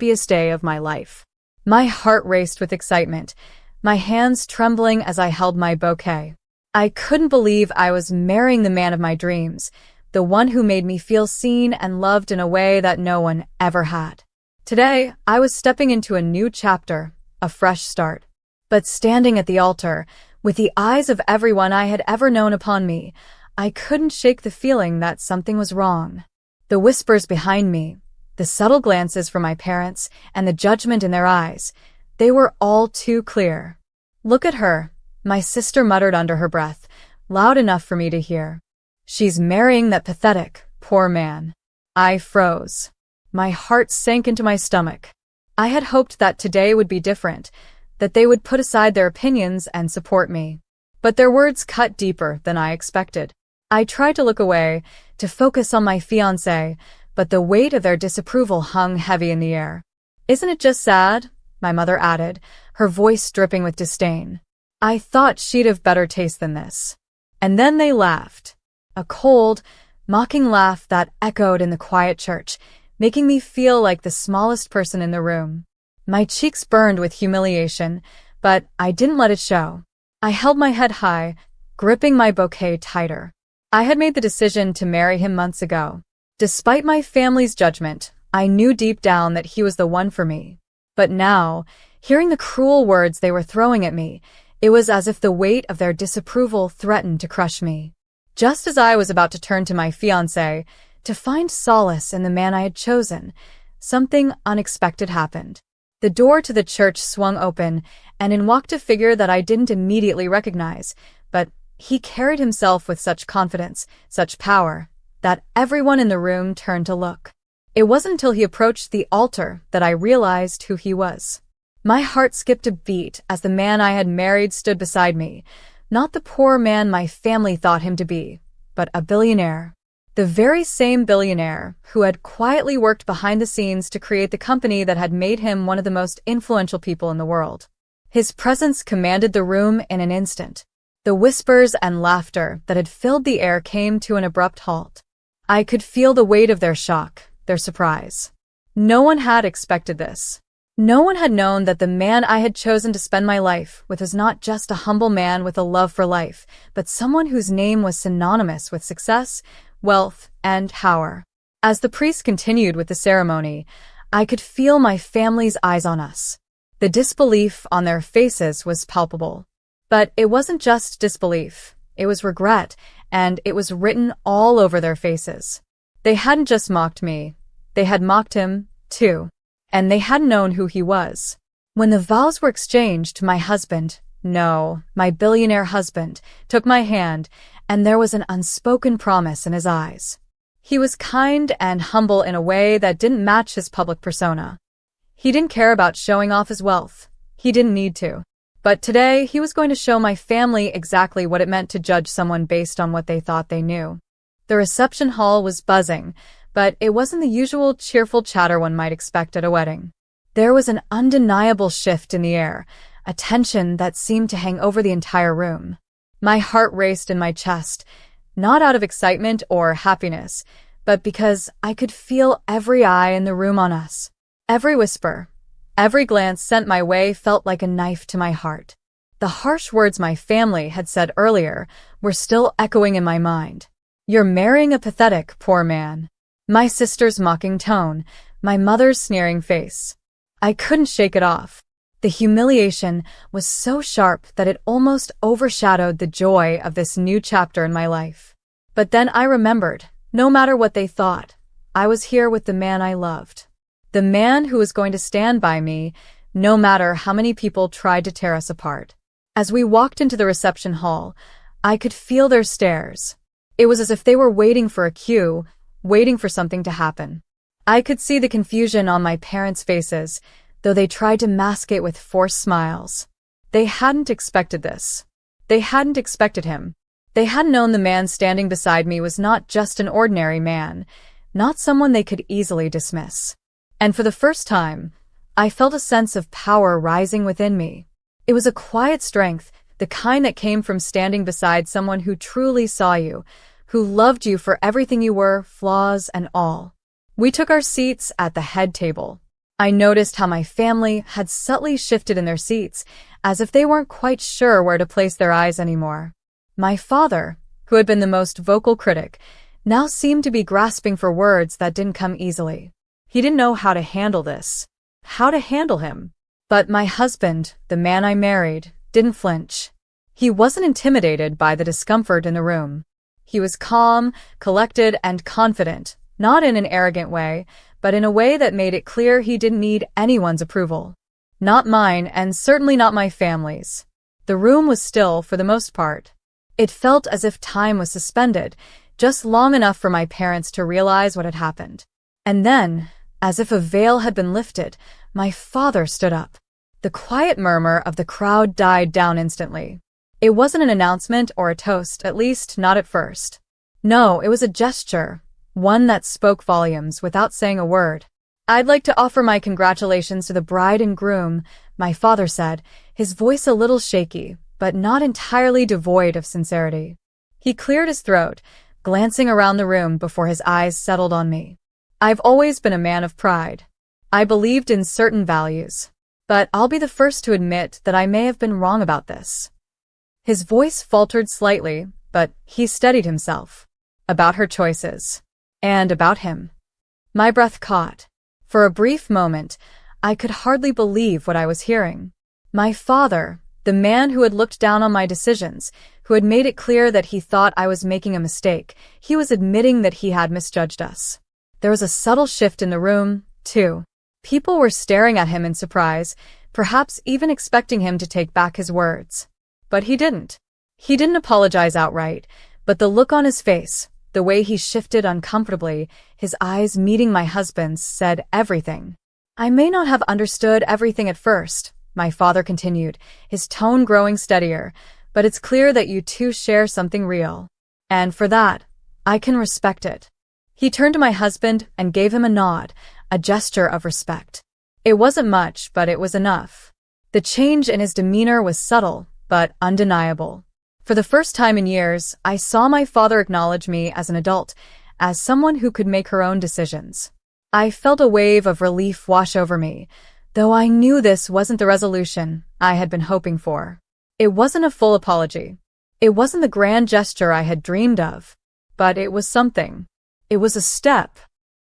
happiest day of my life. My heart raced with excitement, my hands trembling as I held my bouquet. I couldn't believe I was marrying the man of my dreams, the one who made me feel seen and loved in a way that no one ever had. Today, I was stepping into a new chapter, a fresh start. But standing at the altar, with the eyes of everyone I had ever known upon me, I couldn't shake the feeling that something was wrong. The whispers behind me, the subtle glances from my parents, and the judgment in their eyes, they were all too clear. "Look at her," my sister muttered under her breath, loud enough for me to hear. "She's marrying that pathetic, poor man." I froze. My heart sank into my stomach. I had hoped that today would be different, that they would put aside their opinions and support me. But their words cut deeper than I expected. I tried to look away, to focus on my fiancé, but the weight of their disapproval hung heavy in the air. "Isn't it just sad?" my mother added, her voice dripping with disdain. I thought she'd have better taste than this. And then they laughed. A cold, mocking laugh that echoed in the quiet church, making me feel like the smallest person in the room. My cheeks burned with humiliation, but I didn't let it show. I held my head high, gripping my bouquet tighter. I had made the decision to marry him months ago. Despite my family's judgment, I knew deep down that he was the one for me. But now, hearing the cruel words they were throwing at me, it was as if the weight of their disapproval threatened to crush me. Just as I was about to turn to my fiancé, to find solace in the man I had chosen, something unexpected happened. The door to the church swung open, and in walked a figure that I didn't immediately recognize, but he carried himself with such confidence, such power, that everyone in the room turned to look. It wasn't until he approached the altar that I realized who he was. My heart skipped a beat as the man I had married stood beside me, not the poor man my family thought him to be, but a billionaire. The very same billionaire who had quietly worked behind the scenes to create the company that had made him one of the most influential people in the world. His presence commanded the room in an instant. The whispers and laughter that had filled the air came to an abrupt halt. I could feel the weight of their shock, their surprise. No one had expected this. No one had known that the man I had chosen to spend my life with was not just a humble man with a love for life, but someone whose name was synonymous with success, wealth, and power. As the priest continued with the ceremony, I could feel my family's eyes on us. The disbelief on their faces was palpable. But it wasn't just disbelief, it was regret, and it was written all over their faces. They hadn't just mocked me, they had mocked him, too. And they hadn't known who he was. When the vows were exchanged, my husband, no, my billionaire husband, took my hand, and there was an unspoken promise in his eyes. He was kind and humble in a way that didn't match his public persona. He didn't care about showing off his wealth. He didn't need to. But today, he was going to show my family exactly what it meant to judge someone based on what they thought they knew. The reception hall was buzzing, but it wasn't the usual cheerful chatter one might expect at a wedding. There was an undeniable shift in the air, a tension that seemed to hang over the entire room. My heart raced in my chest, not out of excitement or happiness, but because I could feel every eye in the room on us. Every whisper, every glance sent my way felt like a knife to my heart. The harsh words my family had said earlier were still echoing in my mind. "You're marrying a pathetic, poor man." My sister's mocking tone, my mother's sneering face. I couldn't shake it off. The humiliation was so sharp that it almost overshadowed the joy of this new chapter in my life. But then I remembered, no matter what they thought, I was here with the man I loved. The man who was going to stand by me, no matter how many people tried to tear us apart. As we walked into the reception hall, I could feel their stares. It was as if they were waiting for a cue, waiting for something to happen. I could see the confusion on my parents' faces, though they tried to mask it with forced smiles. They hadn't expected this. They hadn't expected him. They hadn't known the man standing beside me was not just an ordinary man, not someone they could easily dismiss. And for the first time, I felt a sense of power rising within me. It was a quiet strength, the kind that came from standing beside someone who truly saw you, who loved you for everything you were, flaws and all. We took our seats at the head table. I noticed how my family had subtly shifted in their seats, as if they weren't quite sure where to place their eyes anymore. My father, who had been the most vocal critic, now seemed to be grasping for words that didn't come easily. He didn't know how to handle this, how to handle him. But my husband, the man I married, didn't flinch. He wasn't intimidated by the discomfort in the room. He was calm, collected, and confident, not in an arrogant way, but in a way that made it clear he didn't need anyone's approval. Not mine, and certainly not my family's. The room was still for the most part. It felt as if time was suspended, just long enough for my parents to realize what had happened. And then, as if a veil had been lifted, my father stood up. The quiet murmur of the crowd died down instantly. It wasn't an announcement or a toast, at least not at first. No, it was a gesture, one that spoke volumes without saying a word. "I'd like to offer my congratulations to the bride and groom," my father said, his voice a little shaky, but not entirely devoid of sincerity. He cleared his throat, glancing around the room before his eyes settled on me. I've always been a man of pride. I believed in certain values. But I'll be the first to admit that I may have been wrong about this. His voice faltered slightly, but he steadied himself. About her choices. And about him. My breath caught. For a brief moment, I could hardly believe what I was hearing. My father, the man who had looked down on my decisions, who had made it clear that he thought I was making a mistake, he was admitting that he had misjudged us. There was a subtle shift in the room, too. People were staring at him in surprise, perhaps even expecting him to take back his words. But he didn't. He didn't apologize outright, but the look on his face, the way he shifted uncomfortably, his eyes meeting my husband's, said everything. "I may not have understood everything at first," my father continued, his tone growing steadier, "but it's clear that you two share something real. And for that, I can respect it." He turned to my husband and gave him a nod, a gesture of respect. It wasn't much, but it was enough. The change in his demeanor was subtle, but undeniable. For the first time in years, I saw my father acknowledge me as an adult, as someone who could make her own decisions. I felt a wave of relief wash over me, though I knew this wasn't the resolution I had been hoping for. It wasn't a full apology. It wasn't the grand gesture I had dreamed of. But it was something. It was a step.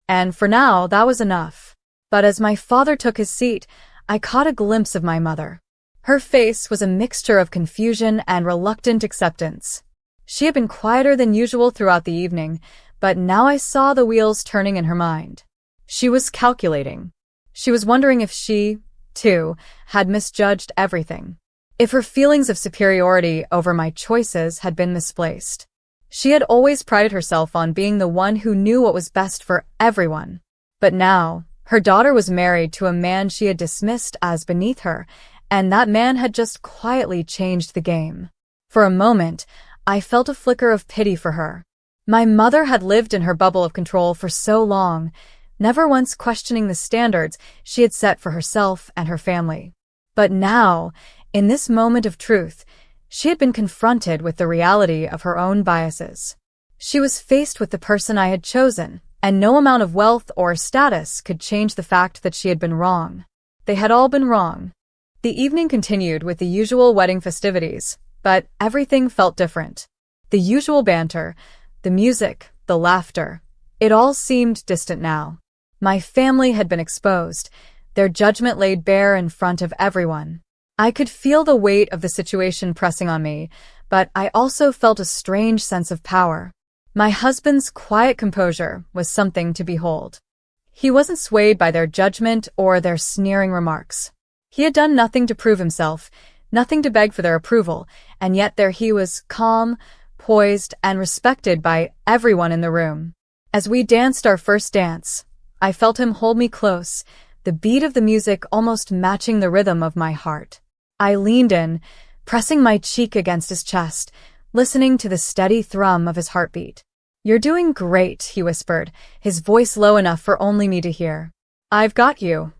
And for now, that was enough. But as my father took his seat, I caught a glimpse of my mother. Her face was a mixture of confusion and reluctant acceptance. She had been quieter than usual throughout the evening, but now I saw the wheels turning in her mind. She was calculating. She was wondering if she, too, had misjudged everything. If her feelings of superiority over my choices had been misplaced. She had always prided herself on being the one who knew what was best for everyone. But now, her daughter was married to a man she had dismissed as beneath her, and that man had just quietly changed the game. For a moment, I felt a flicker of pity for her. My mother had lived in her bubble of control for so long, never once questioning the standards she had set for herself and her family. But now, in this moment of truth, she had been confronted with the reality of her own biases. She was faced with the person I had chosen, and no amount of wealth or status could change the fact that she had been wrong. They had all been wrong. The evening continued with the usual wedding festivities, but everything felt different. The usual banter, the music, the laughter, it all seemed distant now. My family had been exposed, their judgment laid bare in front of everyone. I could feel the weight of the situation pressing on me, but I also felt a strange sense of power. My husband's quiet composure was something to behold. He wasn't swayed by their judgment or their sneering remarks. He had done nothing to prove himself, nothing to beg for their approval, and yet there he was, calm, poised, and respected by everyone in the room. As we danced our first dance, I felt him hold me close, the beat of the music almost matching the rhythm of my heart. I leaned in, pressing my cheek against his chest, listening to the steady thrum of his heartbeat. "You're doing great," he whispered, his voice low enough for only me to hear. "I've got you."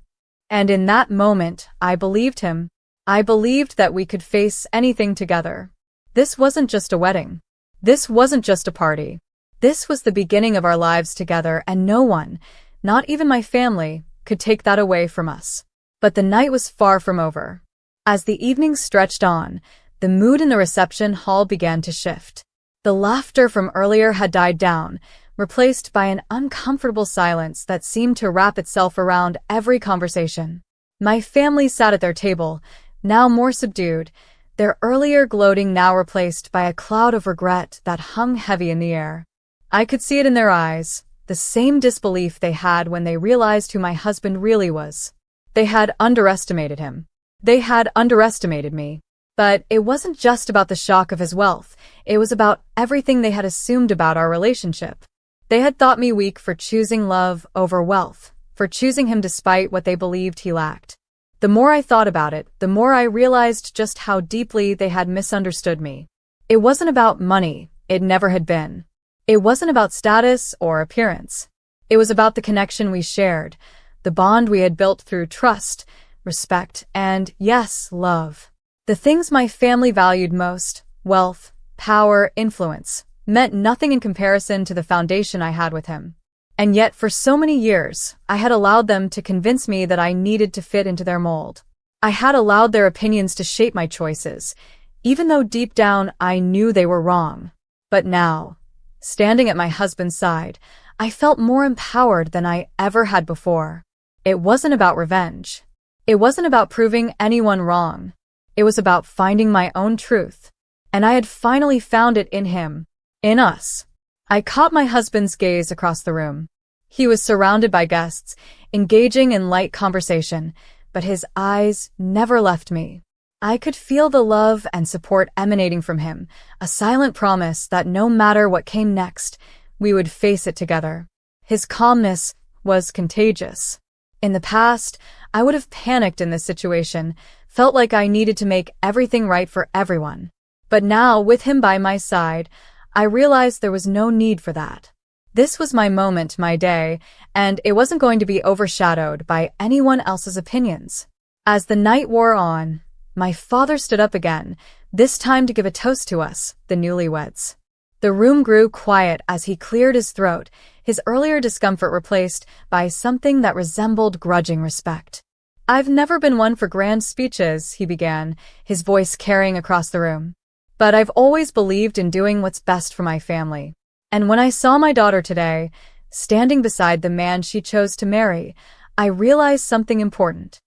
And in that moment, I believed him. I believed that we could face anything together. This wasn't just a wedding. This wasn't just a party. This was the beginning of our lives together, and no one, not even my family, could take that away from us. But the night was far from over. As the evening stretched on, the mood in the reception hall began to shift. The laughter from earlier had died down, replaced by an uncomfortable silence that seemed to wrap itself around every conversation. My family sat at their table, now more subdued, their earlier gloating now replaced by a cloud of regret that hung heavy in the air. I could see it in their eyes, the same disbelief they had when they realized who my husband really was. They had underestimated him. They had underestimated me. But it wasn't just about the shock of his wealth, it was about everything they had assumed about our relationship. They had thought me weak for choosing love over wealth, for choosing him despite what they believed he lacked. The more I thought about it, the more I realized just how deeply they had misunderstood me. It wasn't about money, it never had been. It wasn't about status or appearance. It was about the connection we shared, the bond we had built through trust, respect, and, yes, love. The things my family valued most, wealth, power, influence, meant nothing in comparison to the foundation I had with him. And yet, for so many years, I had allowed them to convince me that I needed to fit into their mold. I had allowed their opinions to shape my choices, even though deep down I knew they were wrong. But now, standing at my husband's side, I felt more empowered than I ever had before. It wasn't about revenge. It wasn't about proving anyone wrong. It was about finding my own truth. And I had finally found it in him, in us. I caught my husband's gaze across the room. He was surrounded by guests, engaging in light conversation, but his eyes never left me. I could feel the love and support emanating from him, a silent promise that no matter what came next, we would face it together. His calmness was contagious. In the past, I would have panicked in this situation, felt like I needed to make everything right for everyone. But now, with him by my side, I realized there was no need for that. This was my moment, my day, and it wasn't going to be overshadowed by anyone else's opinions. As the night wore on, my father stood up again, this time to give a toast to us, the newlyweds. The room grew quiet as he cleared his throat, his earlier discomfort replaced by something that resembled grudging respect. "I've never been one for grand speeches," he began, his voice carrying across the room. "But I've always believed in doing what's best for my family. And when I saw my daughter today, standing beside the man she chose to marry, I realized something important."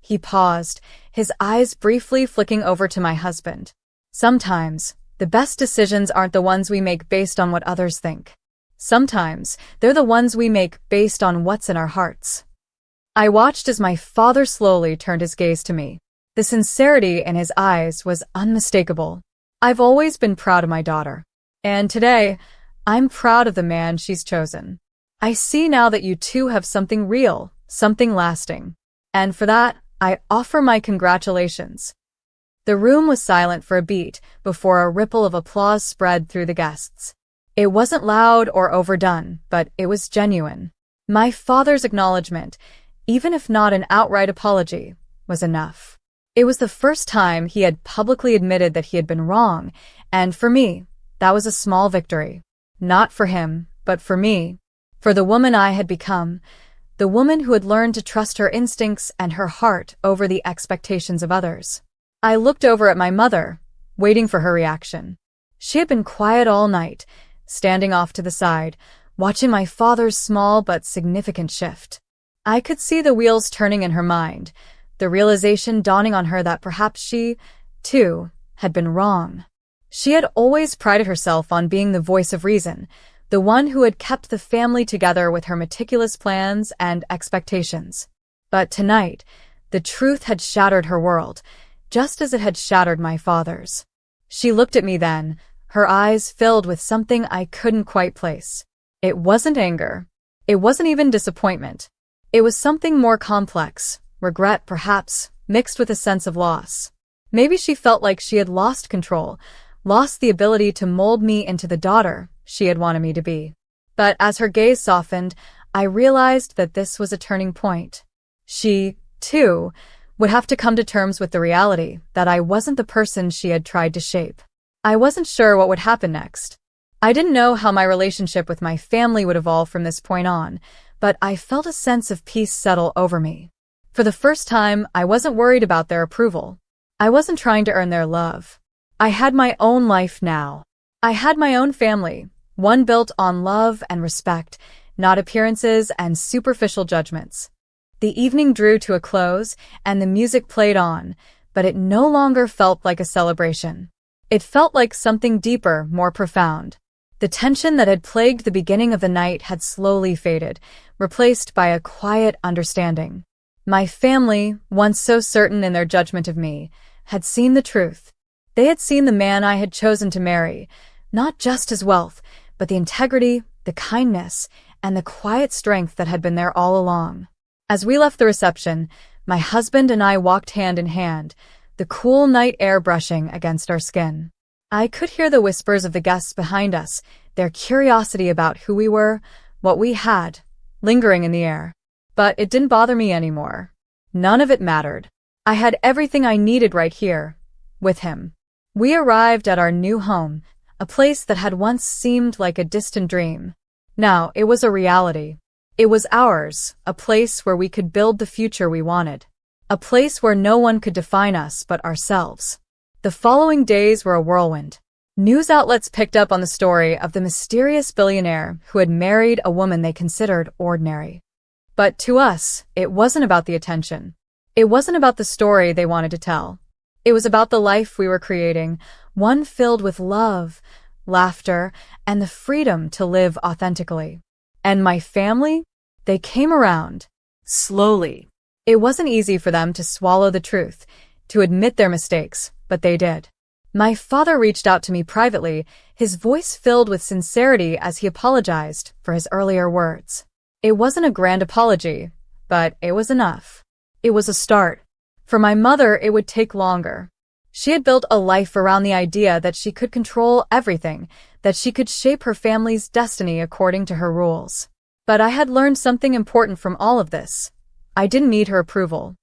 He paused, his eyes briefly flicking over to my husband. "Sometimes, the best decisions aren't the ones we make based on what others think. Sometimes, they're the ones we make based on what's in our hearts." I watched as my father slowly turned his gaze to me. The sincerity in his eyes was unmistakable. "I've always been proud of my daughter. And today, I'm proud of the man she's chosen. I see now that you two have something real, something lasting. And for that, I offer my congratulations." The room was silent for a beat before a ripple of applause spread through the guests. It wasn't loud or overdone, but it was genuine. My father's acknowledgement, even if not an outright apology, was enough. It was the first time he had publicly admitted that he had been wrong, and for me, that was a small victory. Not for him, but for me. For the woman I had become, the woman who had learned to trust her instincts and her heart over the expectations of others. I looked over at my mother, waiting for her reaction. She had been quiet all night, standing off to the side, watching my father's small but significant shift. I could see the wheels turning in her mind, the realization dawning on her that perhaps she, too, had been wrong. She had always prided herself on being the voice of reason, the one who had kept the family together with her meticulous plans and expectations. But tonight, the truth had shattered her world, just as it had shattered my father's. She looked at me then, her eyes filled with something I couldn't quite place. It wasn't anger. It wasn't even disappointment. It was something more complex, regret perhaps, mixed with a sense of loss. Maybe she felt like she had lost control, lost the ability to mold me into the daughter she had wanted me to be. But as her gaze softened, I realized that this was a turning point. She, too, would have to come to terms with the reality that I wasn't the person she had tried to shape. I wasn't sure what would happen next. I didn't know how my relationship with my family would evolve from this point on, but I felt a sense of peace settle over me. For the first time, I wasn't worried about their approval. I wasn't trying to earn their love. I had my own life now. I had my own family, one built on love and respect, not appearances and superficial judgments. The evening drew to a close, and the music played on, but it no longer felt like a celebration. It felt like something deeper, more profound. The tension that had plagued the beginning of the night had slowly faded, replaced by a quiet understanding. My family, once so certain in their judgment of me, had seen the truth. They had seen the man I had chosen to marry, not just his wealth, but the integrity, the kindness, and the quiet strength that had been there all along. As we left the reception, my husband and I walked hand in hand, the cool night air brushing against our skin. I could hear the whispers of the guests behind us, their curiosity about who we were, what we had, lingering in the air. But it didn't bother me anymore. None of it mattered. I had everything I needed right here, with him. We arrived at our new home, a place that had once seemed like a distant dream. Now it was a reality. It was ours, a place where we could build the future we wanted. A place where no one could define us but ourselves. The following days were a whirlwind. News outlets picked up on the story of the mysterious billionaire who had married a woman they considered ordinary. But to us, it wasn't about the attention. It wasn't about the story they wanted to tell. It was about the life we were creating, one filled with love, laughter, and the freedom to live authentically. And my family? They came around. Slowly. It wasn't easy for them to swallow the truth, to admit their mistakes, but they did. My father reached out to me privately, his voice filled with sincerity as he apologized for his earlier words. It wasn't a grand apology, but it was enough. It was a start. For my mother, it would take longer. She had built a life around the idea that she could control everything, that she could shape her family's destiny according to her rules. But I had learned something important from all of this. I didn't need her approval.